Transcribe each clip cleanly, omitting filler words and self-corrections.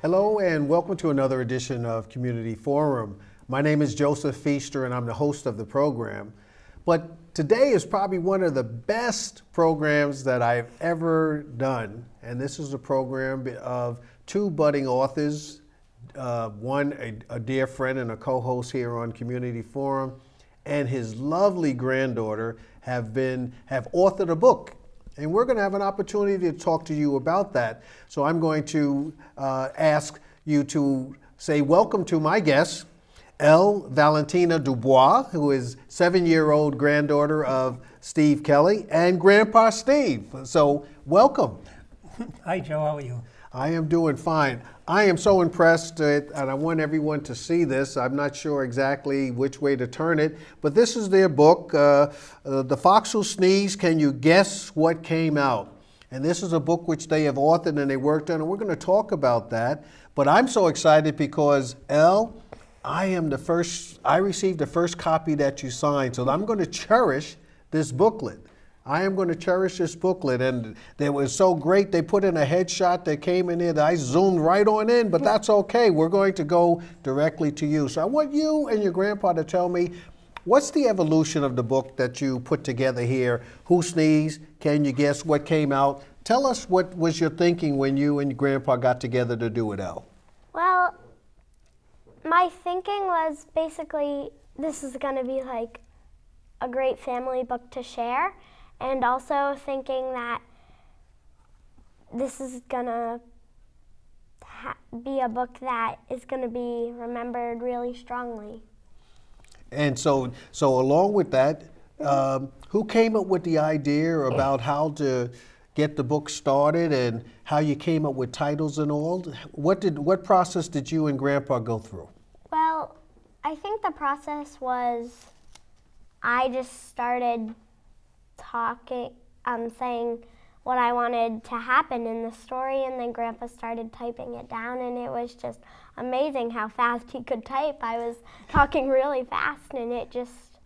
Hello and welcome to another edition of Community Forum. My name is Joseph Feaster and I'm the host of the program. But today is probably one of the best programs that I've ever done. And this is a program of two budding authors, one a dear friend and a co-host here on Community Forum, and his lovely granddaughter have authored a book. And we're going to have an opportunity to talk to you about that. So I'm going to ask you to say welcome to my guest, Elle Valentina Dubois, who is 7-year-old granddaughter of Steve Kelley and Grandpa Steve. So welcome. Hi, Joe. How are you? I am doing fine. I am so impressed, and I want everyone to see this. I'm not sure exactly which way to turn it, but this is their book, The Fox Who Sneezed, Can You Guess What Came Out? And this is a book which they have authored and they worked on, and we're going to talk about that. But I'm so excited because, Elle, I received the first copy that you signed, so I'm going to cherish this booklet. I am going to cherish this booklet, and it was so great. They put in a headshot that came in there that I zoomed right on in, but that's okay. We're going to go directly to you. So I want you and your grandpa to tell me, what's the evolution of the book that you put together here? Who Sneezed? Can you guess what came out? Tell us what was your thinking when you and your grandpa got together to do it, Elle? Well, my thinking was basically this is going to be like a great family book to share. And also thinking that this is gonna be a book that is gonna be remembered really strongly. And so along with that, who came up with the idea about how to get the book started and how you came up with titles and all? What process did you and Grandpa go through? Well, I think the process was I just started talking, saying what I wanted to happen in the story, and then Grandpa started typing it down, and it was just amazing how fast he could type. I was talking really fast, and it just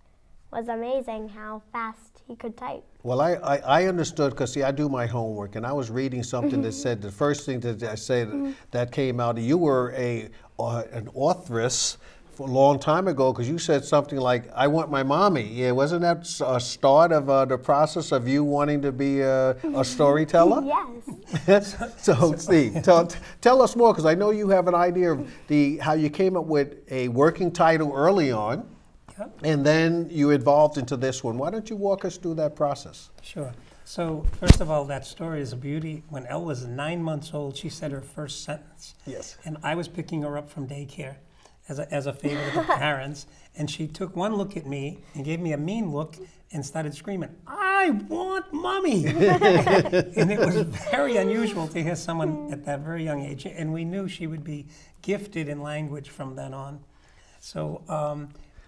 was amazing how fast he could type. Well, I understood, because see, I do my homework, and I was reading something that said, the first thing that I said that came out, you were an authoress a long time ago, because you said something like, I want my mommy. Yeah, wasn't that a start of the process of you wanting to be a storyteller? Yes. So Steve, tell us more, because I know you have an idea of how you came up with a working title early on, and then you evolved into this one. Why don't you walk us through that process? Sure. So first of all, that story is a beauty. When Elle was 9 months old, she said her first sentence. Yes. And I was picking her up from daycare as a favor of the parents, and she took one look at me and gave me a mean look and started screaming, I want mommy. And it was very unusual to hear someone at that very young age, and we knew she would be gifted in language from then on. So,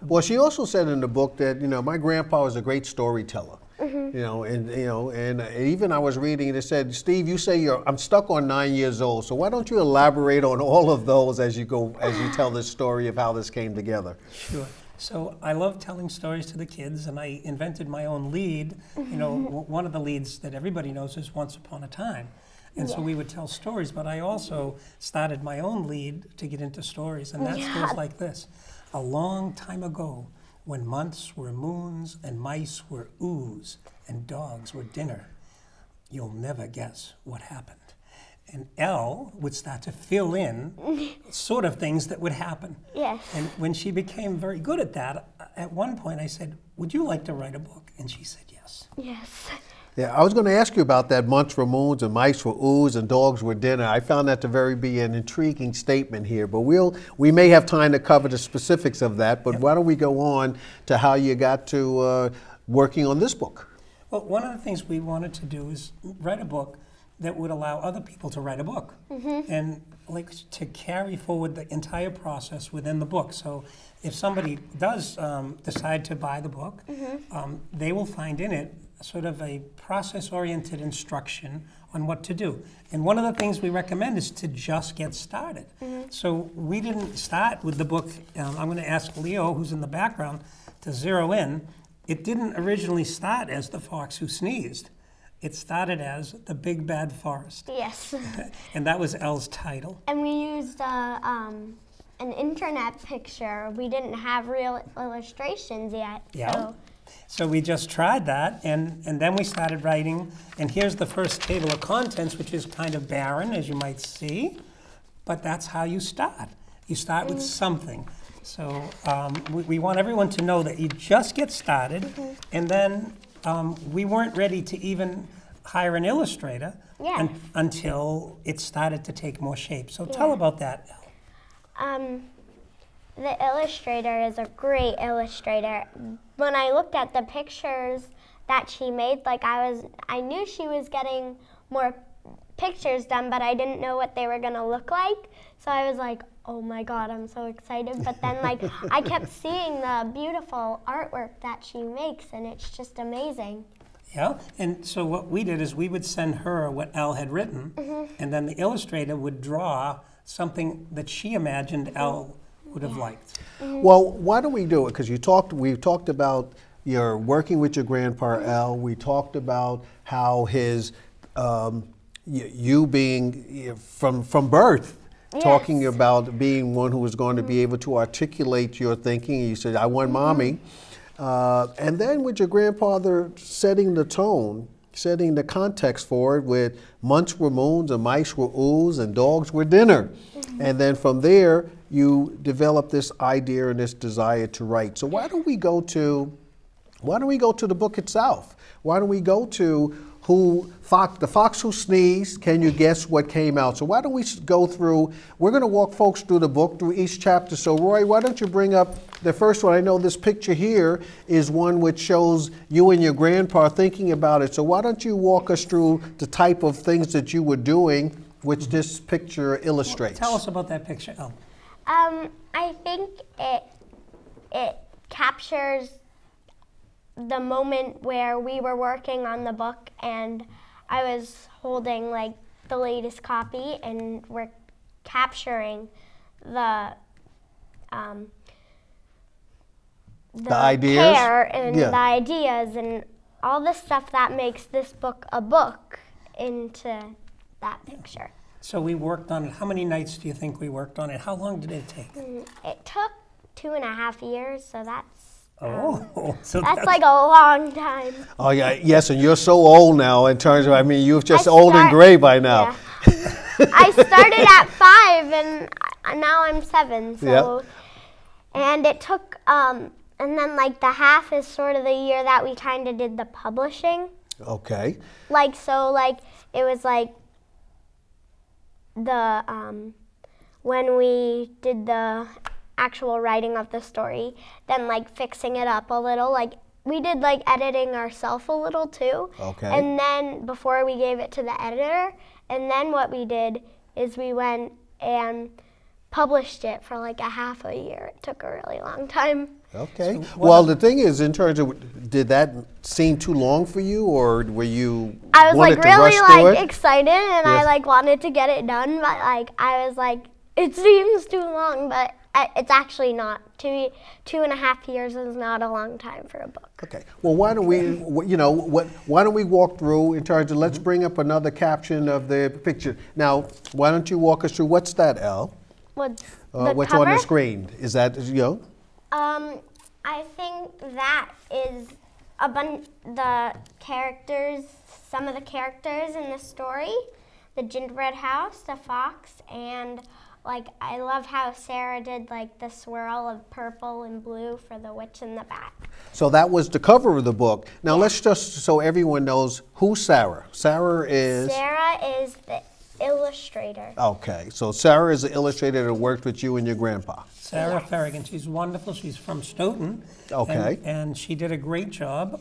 well, she also said in the book that, my grandpa was a great storyteller. And even I was reading, it said, Steve, you say I'm stuck on 9 years old, so why don't you elaborate on all of those as you tell this story of how this came together? Sure. So I love telling stories to the kids, and I invented my own lead. One of the leads that everybody knows is Once Upon a Time. And so we would tell stories, but I also started my own lead to get into stories, and that goes like this. A long time ago, when months were moons and mice were ooze and dogs were dinner, you'll never guess what happened. And Elle would start to fill in sort of things that would happen. Yes. And when she became very good at that, at one point I said, would you like to write a book? And she said yes. Yes. Yeah, I was going to ask you about that. Months were moons and mice were ooze and dogs were dinner. I found that to be an intriguing statement here, but we may have time to cover the specifics of that, but why don't we go on to how you got to working on this book? Well, one of the things we wanted to do is write a book that would allow other people to write a book and to carry forward the entire process within the book. So if somebody does decide to buy the book, they will find in it sort of a process-oriented instruction on what to do. And one of the things we recommend is to just get started. So we didn't start with the book. I'm going to ask Leo, who's in the background, to zero in. It didn't originally start as The Fox Who Sneezed. it started as The Big Bad Forest. Yes. And that was Elle's title. And we used an internet picture. We didn't have real illustrations yet. Yeah. So we just tried that, and then we started writing. And here's the first table of contents, which is kind of barren, as you might see. But that's how you start. You start with something. So we want everyone to know that you just get started, and then we weren't ready to even hire an illustrator until it started to take more shape. So tell about that, Elle. The illustrator is a great illustrator. When I looked at the pictures that she made, like I knew she was getting more pictures done, but I didn't know what they were gonna look like. So I was like, oh my God, I'm so excited. But then like I kept seeing the beautiful artwork that she makes, and it's just amazing. Yeah, and so what we did is we would send her what Elle had written, and then the illustrator would draw something that she imagined Elle would have liked. Well, why don't we do it? Because we talked about your working with your grandpa Elle. We talked about how his you being from birth, talking about being one who was going to be able to articulate your thinking. You said, "I want mommy," and then with your grandfather setting the tone, setting the context for it with months were moons and mice were oohs and dogs were dinner. And then from there, you develop this idea and this desire to write. So why don't we go to the book itself? Why don't we go to the fox who sneezed? Can you guess what came out? So why don't we go through? We're going to walk folks through the book, through each chapter. So Roy, why don't you bring up the first one? I know this picture here is one which shows you and your grandpa thinking about it. So why don't you walk us through the type of things that you were doing, which this picture illustrates? Well, tell us about that picture, Elle. I think it captures the moment where we were working on the book, and I was holding like the latest copy, and we're capturing the ideas, care and the ideas and all the stuff that makes this book a book into that picture. So we worked on it. How many nights do you think we worked on it? How long did it take? It took 2.5 years, so that's so that's like a long time. Oh yeah, yes, and you're so old now in terms of, I mean, you're just old and gray by now. Yeah. I started at 5 and now I'm 7, so, and it took, and then like the half is sort of the year that we kind of did the publishing. Okay. Like, so like, it was like the, when we did the actual writing of the story, then like fixing it up a little, like we did like editing ourselves a little too. Okay. And then before we gave it to the editor, and then what we did is we went and published it for like a half a year. It took a really long time. Okay. So well, the thing is, in terms of, did that seem too long for you, or were you? I was like really like excited, and Yes. I like wanted to get it done, but like I was like, it seems too long, but it's actually not. 2.5 years is not a long time for a book. Okay. Well, why don't we, why don't we walk through in terms of, let's bring up another caption of the picture. Now, why don't you walk us through, what's that, Elle? What's What's on the screen? Is that, I think that is the characters, some of the characters in the story, the Gingerbread House, the fox, and like I love how Sarah did like the swirl of purple and blue for the witch in the back. So that was the cover of the book. Now let's just, so everyone knows, who's Sarah? Sarah is the illustrator. Okay, so Sarah is the illustrator that worked with you and your grandpa. Sarah Farragon. She's wonderful. She's from Stoughton. Okay. And she did a great job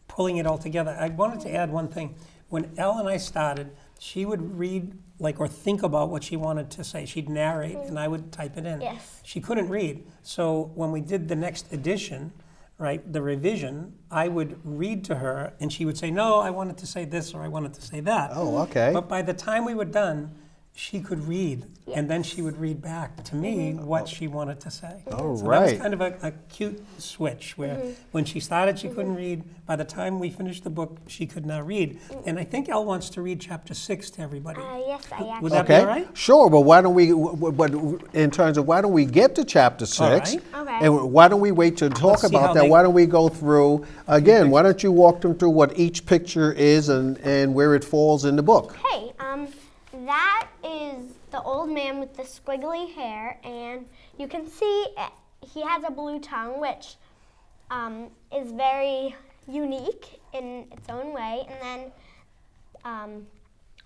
pulling it all together. I wanted to add one thing. When Elle and I started, she would read or think about what she wanted to say. She'd narrate, and I would type it in. Yes. She couldn't read. So when we did the next edition, right, the revision, I would read to her, and she would say, no, I wanted to say this, or I wanted to say that. Oh, okay. But by the time we were done, she could read, and then she would read back to me what she wanted to say. Oh, so right. that was kind of a cute switch where when she started, she couldn't read. By the time we finished the book, she could now read. And I think Elle wants to read chapter 6 to everybody. Yes, I actually. Would that be all right? Sure, but why don't we, but in terms of why don't we get to chapter 6? All right. Okay. And why don't we wait to talk see how about that? they- Why don't we go through, again, why don't you walk them through what each picture is and where it falls in the book? Okay, that is the old man with the squiggly hair, and you can see he has a blue tongue, which is very unique in its own way. And then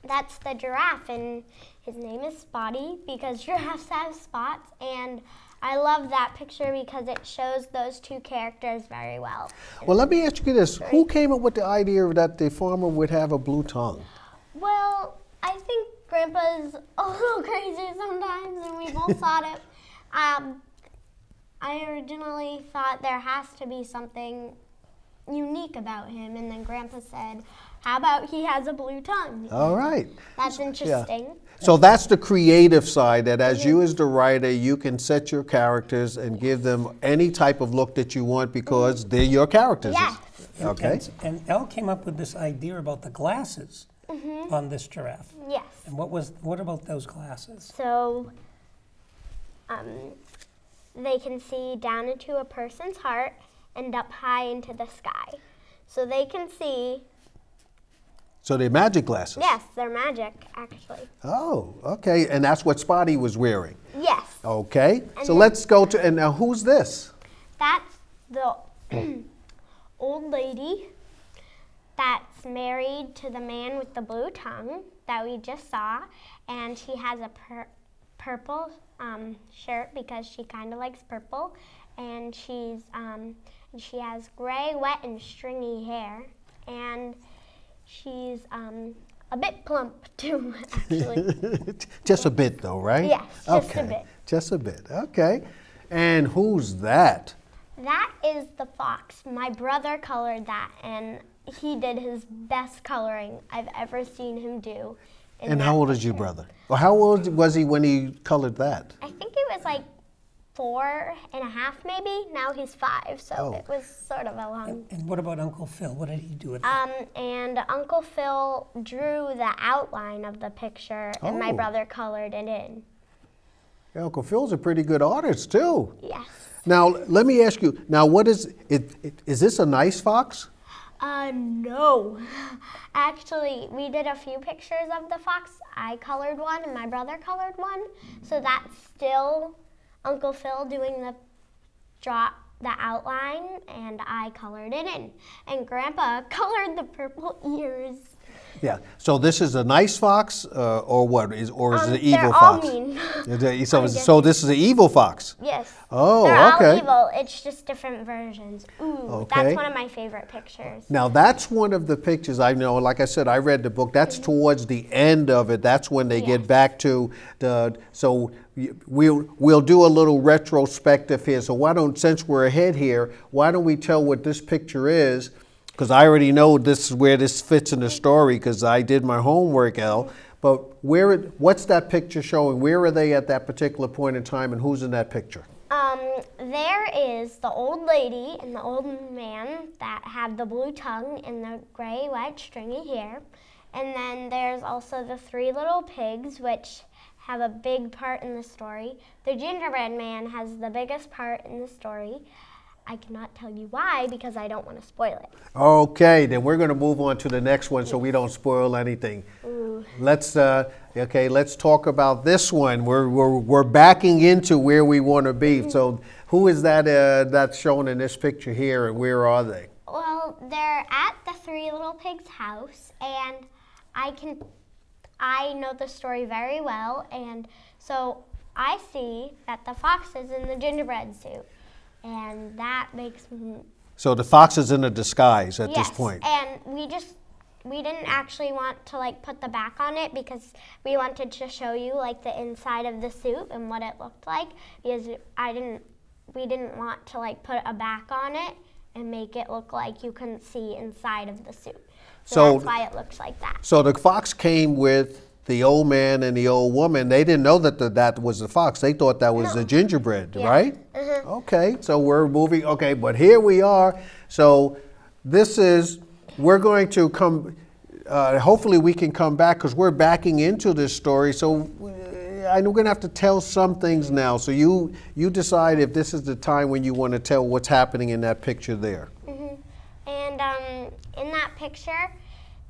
that's the giraffe, and his name is Spotty because giraffes have spots. And I love that picture because it shows those two characters very well. Well, let me ask you this. Who came up with the idea that the farmer would have a blue tongue? Well, I think Grandpa's a little crazy sometimes, and we both thought it. I originally thought there has to be something unique about him, and then Grandpa said, how about he has a blue tongue? All right. That's interesting. So that's the creative side, that as you as the writer, you can set your characters and give them any type of look that you want because they're your characters. Yes. Okay. And Elle came up with this idea about the glasses on this giraffe. Yes. And what about those glasses? So they can see down into a person's heart and up high into the sky. So they can see. So they're magic glasses? Yes, they're magic, actually. Oh, okay. And that's what Spotty was wearing? Yes. Okay. And So then- let's go to, and now who's this? That's the old lady that's married to the man with the blue tongue that we just saw, and she has a purple shirt because she kind of likes purple, and she has gray, wet, and stringy hair, and she's a bit plump too, actually. Just a bit though, right? Yes, just okay. a bit. Just a bit. Okay. And who's that? That is the fox. My brother colored that, and he did his best coloring I've ever seen him do. in And that how old is your picture. brother? Or how old was he when he colored that? I think it was like 4.5 maybe. Now he's 5, so Oh. it was sort of a long. And what about Uncle Phil? What did he do with that? And Uncle Phil drew the outline of the picture, and my Oh. brother colored it in. Yeah, Uncle Phil's a pretty good artist too. Yes. Now, let me ask you, now what is is this a nice fox? No. Actually, we did a few pictures of the fox. I colored one and my brother colored one. So that's still Uncle Phil doing the outline, and I colored it in. And Grandpa colored the purple ears. Yeah. So this is a nice fox, or what? Or is it an evil they're fox? all mean. So this is an evil fox. Yes. Oh, they're okay. all evil. It's just different versions. Ooh, Okay. that's one of my favorite pictures. Now that's one of the pictures I know. Like I said, I read the book. That's towards the end of it. That's when they get Yes. back to the. So we'll do a little retrospective here. So why don't, since we're ahead here, why don't we tell what this picture is? Because I already know this is where this fits in the story because I did my homework, Elle. But what's that picture showing? Where are they at that particular point in time, and who's in that picture? There is the old lady and the old man that have the blue tongue and the gray, white, stringy hair. And then there's also the 3 little pigs, which have a big part in the story. The gingerbread man has the biggest part in the story. I cannot tell you why because I don't want to spoil it. Okay, then we're going to move on to the next one so we don't spoil anything. Ooh. Let's talk about this one. We're backing into where we want to be. So who is that that's shown in this picture here, and where are they? Well, they're at the 3 little pigs' house, and I know the story very well, and so I see that the fox is in the gingerbread suit. And that makes me... So the fox is in a disguise at this point. And we didn't actually want to like put the back on it because we wanted to show you like the inside of the suit and what it looked like, because we didn't want to like put a back on it and make it look like you couldn't see inside of the suit. So that's why it looks like that. So the fox came with the old man and the old woman, they didn't know that that was the fox. They thought that was the gingerbread, right? Okay, so we're moving. Okay, but here we are. So this is, we're going to come, hopefully we can come back because we're backing into this story. So I know we're going to have to tell some things now. So you decide if this is the time when you want to tell what's happening in that picture there. And in that picture,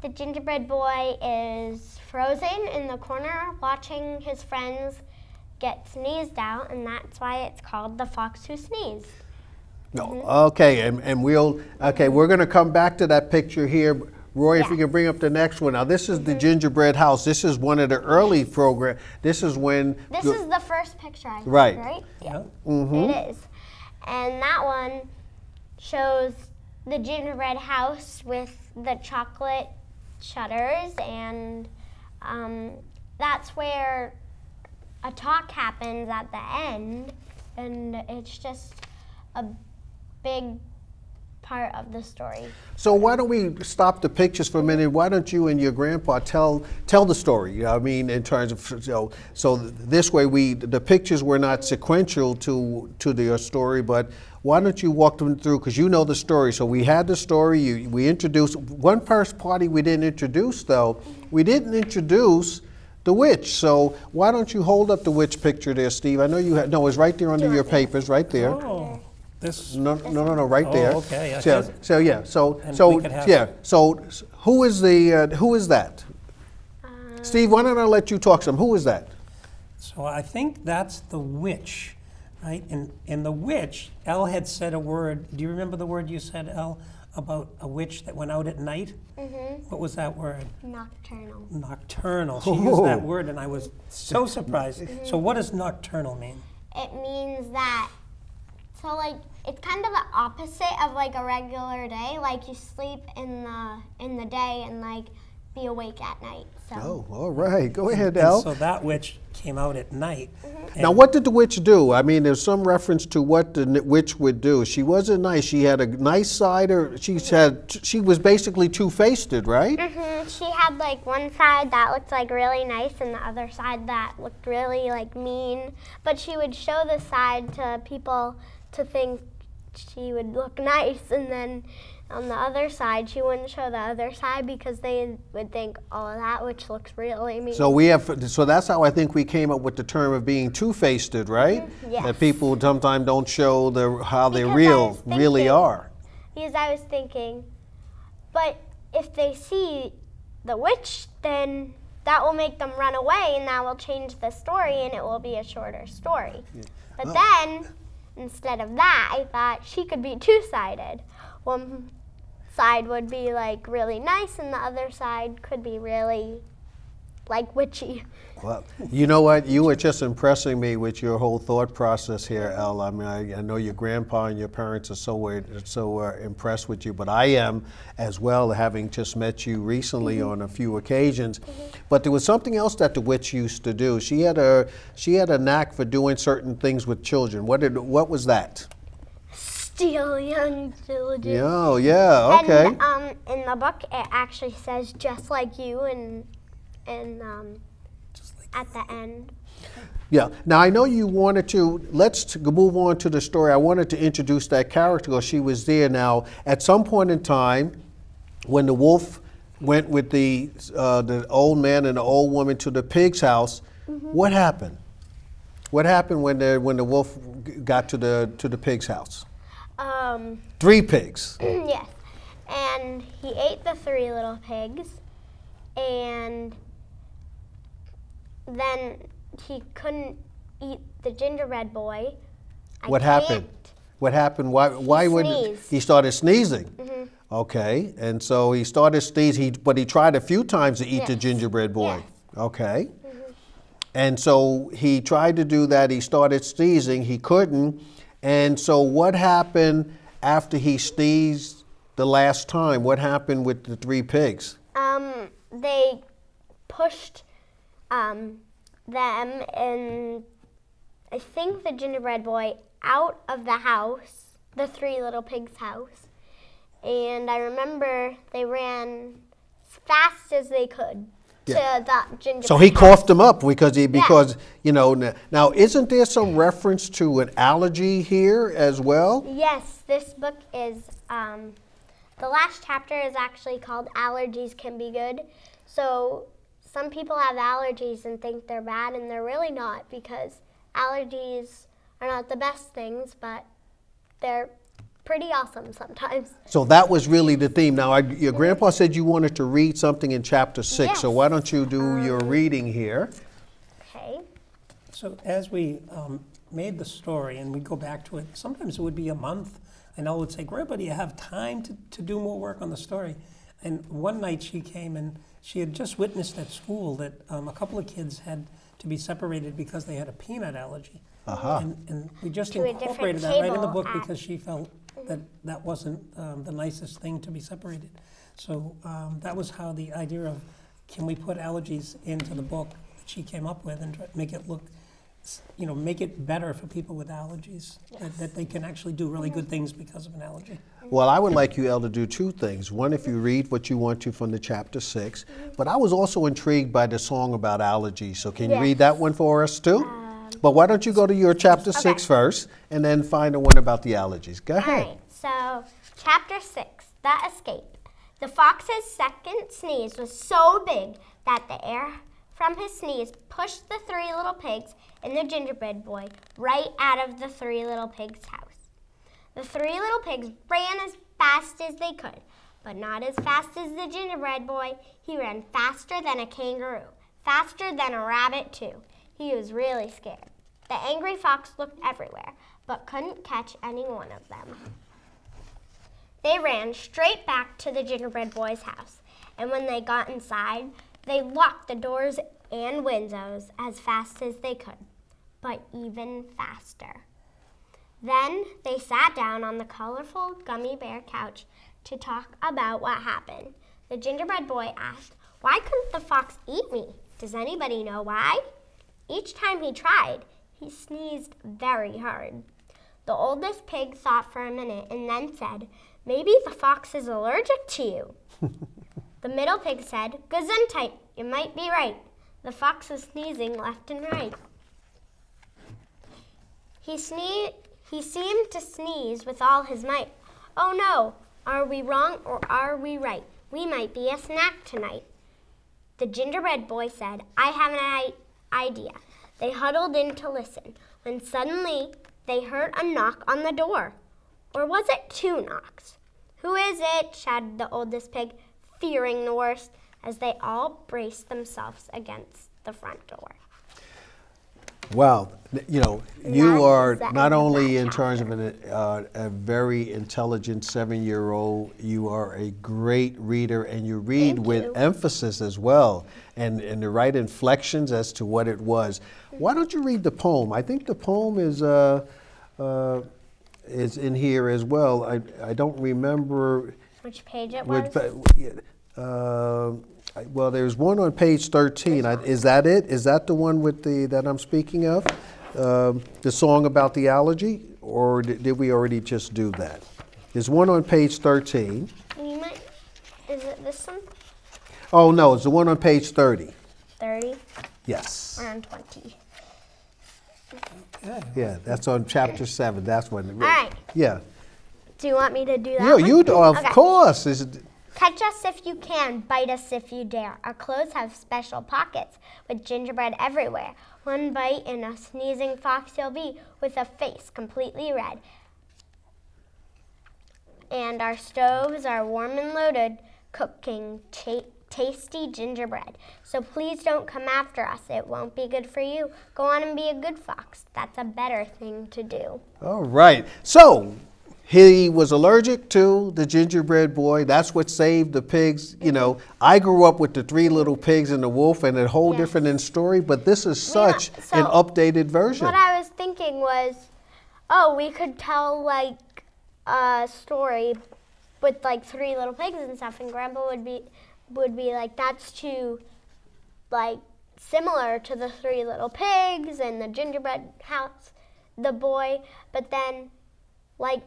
the gingerbread boy is frozen in the corner watching his friends get sneezed out, and that's why it's called the fox who sneezed. No, okay, and we're going to come back to that picture here. Roy, if you can bring up the next one. Now, this is the Gingerbread House. This is one of the early programs. This is when... This is the first picture I took, right? Yeah. It is. And that one shows the gingerbread house with the chocolate shutters, and that's where a talk happens at the end, and it's just a big part of the story. So why don't we stop the pictures for a minute? Why don't you and your grandpa tell the story? I mean, in terms of so this way the pictures were not sequential to their story, but why don't you walk them through, because you know the story. So we had the story. We introduced one first party we didn't introduce though. We didn't introduce the witch. So why don't you hold up the witch picture there, Steve? I know you had it's right there under your papers, right there. Oh. This? No, right there. Oh, okay. So who is that? Steve, why don't I let you talk some? Who is that? So I think that's the witch, right? And the witch, Elle had said a word. Do you remember the word you said, Elle, about a witch that went out at night? What was that word? Nocturnal. Nocturnal. She used that word, and I was so surprised. So what does nocturnal mean? It means that, so like, it's kind of the opposite of like a regular day. Like you sleep in the day and like be awake at night. So. Oh, all right. Go ahead, Elle. So that witch came out at night. Now, what did the witch do? I mean, there's some reference to what the witch would do. She wasn't nice. She had a nice side, or she was basically two-faced, right? She had like one side that looked like really nice and the other side that looked really like mean. But she would show the side to people to think she would look nice, and then on the other side she wouldn't show the other side because they would think, oh, that witch looks really mean. So that's how I think we came up with the term of being two-faced, right? Yes. That people sometimes don't show how they really are. Because I was thinking, but if they see the witch, then that will make them run away, and that will change the story, and it will be a shorter story. But then, instead of that, I thought she could be two-sided. One side would be like really nice, and the other side could be really like witchy. Well, you know what? You were just impressing me with your whole thought process here, Elle. I mean, I know your grandpa and your parents are so impressed with you, but I am as well, having just met you recently on a few occasions. But there was something else that the witch used to do. She had a knack for doing certain things with children. What was that? Steal young children. Oh, yeah, okay. And in the book, it actually says just like you, and at the end. Yeah. Now, I know you wanted to, let's move on to the story. I wanted to introduce that character because she was there. Now, at some point in time, when the wolf went with the old man and the old woman to the pig's house, what happened? What happened when the wolf got to the pig's house? 3 pigs. Yes. And he ate the 3 little pigs, and then he couldn't eat the gingerbread boy. What happened? What happened? Why would he started sneezing? Okay, and so he started sneezing, but he tried a few times to eat the gingerbread boy. Yes. Okay. And so he tried to do that. He started sneezing. He couldn't. And so what happened after he sneezed the last time? What happened with the 3 pigs? They pushed them and I think the gingerbread boy out of the house, the 3 little pigs' house. And I remember they ran as fast as they could. to the gingerbread So he house. coughed him up because you know, now isn't there some reference to an allergy here as well? Yes, this book is, the last chapter is actually called Allergies Can Be Good. So some people have allergies and think they're bad, and they're really not, because allergies are not the best things, but they're pretty awesome sometimes. So that was really the theme. Now, your grandpa said you wanted to read something in chapter 6, so Yes. why don't you do your reading here? Okay. So as we made the story and we'd go back to it, sometimes it would be a month, and Elle would say, Grandpa, do you have time to do more work on the story? And one night she came and she had just witnessed at school that a couple of kids had to be separated because they had a peanut allergy. And we just To a different incorporated that right in the table book at- because she felt that that wasn't the nicest thing to be separated. So that was how the idea of, can we put allergies into the book that she came up with and make it look, you know, make it better for people with allergies, that they can actually do really good things because of an allergy. Well, I would like you, Elle, to do two things. One, if you read what you want to from the chapter 6, but I was also intrigued by the song about allergies. So can you read that one for us too? But why don't you go to your chapter 6 first and then find the one about the allergies. Go ahead. All right, so chapter 6, The Escape. The fox's second sneeze was so big that the air from his sneeze pushed the 3 little pigs and the gingerbread boy right out of the 3 little pigs' house. The 3 little pigs ran as fast as they could, but not as fast as the gingerbread boy. He ran faster than a kangaroo, faster than a rabbit too. He was really scared. The angry fox looked everywhere, but couldn't catch any one of them. They ran straight back to the gingerbread boy's house, and when they got inside, they locked the doors and windows as fast as they could, but even faster. Then they sat down on the colorful gummy bear couch to talk about what happened. The gingerbread boy asked, "Why couldn't the fox eat me? Does anybody know why?" Each time he tried, he sneezed very hard. The oldest pig thought for a minute and then said, "Maybe the fox is allergic to you." The middle pig said, "Gesundheit, you might be right. The fox is sneezing left and right." He seemed to sneeze with all his might. "Oh no, are we wrong or are we right? We might be a snack tonight." The gingerbread boy said, "I have an idea." They huddled in to listen, when suddenly they heard a knock on the door. Or was it 2 knocks? "Who is it?" shouted the oldest pig, fearing the worst, as they all braced themselves against the front door. Well, you know, you That are is the not end of only that in terms of a very intelligent 7-year-old, you are a great reader, and you read Thank with you. emphasis as well, and the right inflections as to what it was. Why don't you read the poem? I think the poem is in here as well. I don't remember Which page it was? well, there's one on page 13. Is that it? Is that the one with that I'm speaking of? The song about the allergy? Or did we already just do that? There's one on page 13. Is it this one? Oh, no, it's the one on page 30. 30? Yes. Or on 20? Yeah, that's on chapter 7. That's when. All right. Yeah. Do you want me to do that Yeah, one? you of Okay. course. Catch us if you can, bite us if you dare. Our clothes have special pockets with gingerbread everywhere. One bite and a sneezing fox you'll be, with a face completely red. And our stoves are warm and loaded, cooking tasty gingerbread. So please don't come after us. It won't be good for you. Go on and be a good fox. That's a better thing to do. All right. So he was allergic to the gingerbread boy. That's what saved the pigs. You know, I grew up with the 3 little pigs and the wolf, and a whole different story, but this is such so an updated version. What I was thinking was, we could tell like a story with like 3 little pigs and stuff, and Grandpa would be like, that's too like similar to the 3 little pigs and the gingerbread house, the boy, but then like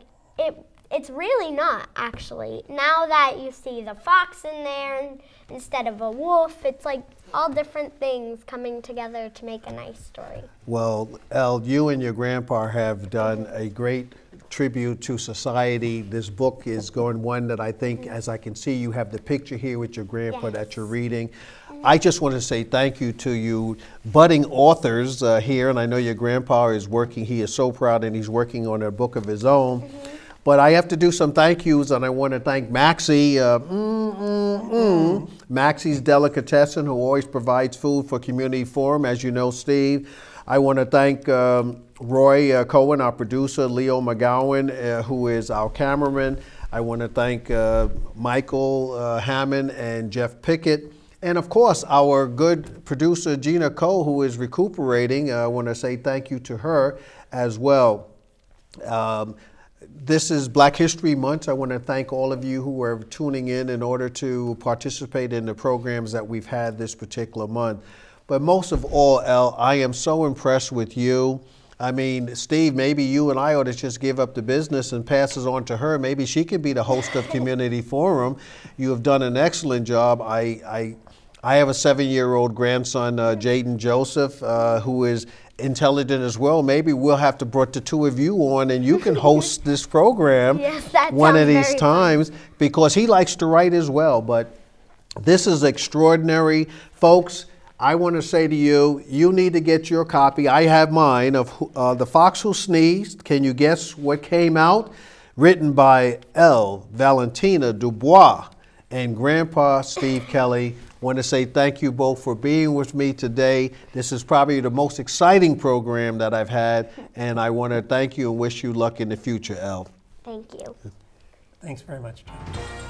it's really not, actually. Now that you see the fox in there instead of a wolf, it's like all different things coming together to make a nice story. Well, Elle, you and your grandpa have done a great tribute to society. This book is going one that I think, as I can see, you have the picture here with your grandpa that you're reading. I just want to say thank you to you budding authors here, and I know your grandpa is working, he is so proud, and he's working on a book of his own. But I have to do some thank yous, and I want to thank Maxie, Maxie's Delicatessen, who always provides food for Community Forum, as you know, Steve. I want to thank Roy Cohen, our producer, Leo McGowan, who is our cameraman. I want to thank Michael Hammond and Jeff Pickett. And of course, our good producer, Gina Cole, who is recuperating. I want to say thank you to her as well. This is Black History Month. I want to thank all of you who are tuning in order to participate in the programs that we've had this particular month. But most of all, Elle, I am so impressed with you. I mean, Steve, maybe you and I ought to just give up the business and pass it on to her. Maybe she could be the host of Community Forum. You have done an excellent job. I have a 7-year-old grandson, Jaden Joseph, who is intelligent as well. Maybe we'll have to put the two of you on and you can host this program one of these times because he likes to write as well. But this is extraordinary. Folks, I want to say to you, you need to get your copy. I have mine of The Fox Who Sneezed. Can you guess what came out? Written by Elle Valentina Dubois and Grandpa Steve Kelley. Want to say thank you both for being with me today. This is probably the most exciting program that I've had, and I want to thank you and wish you luck in the future, Elle. Thank you. Thanks very much, John.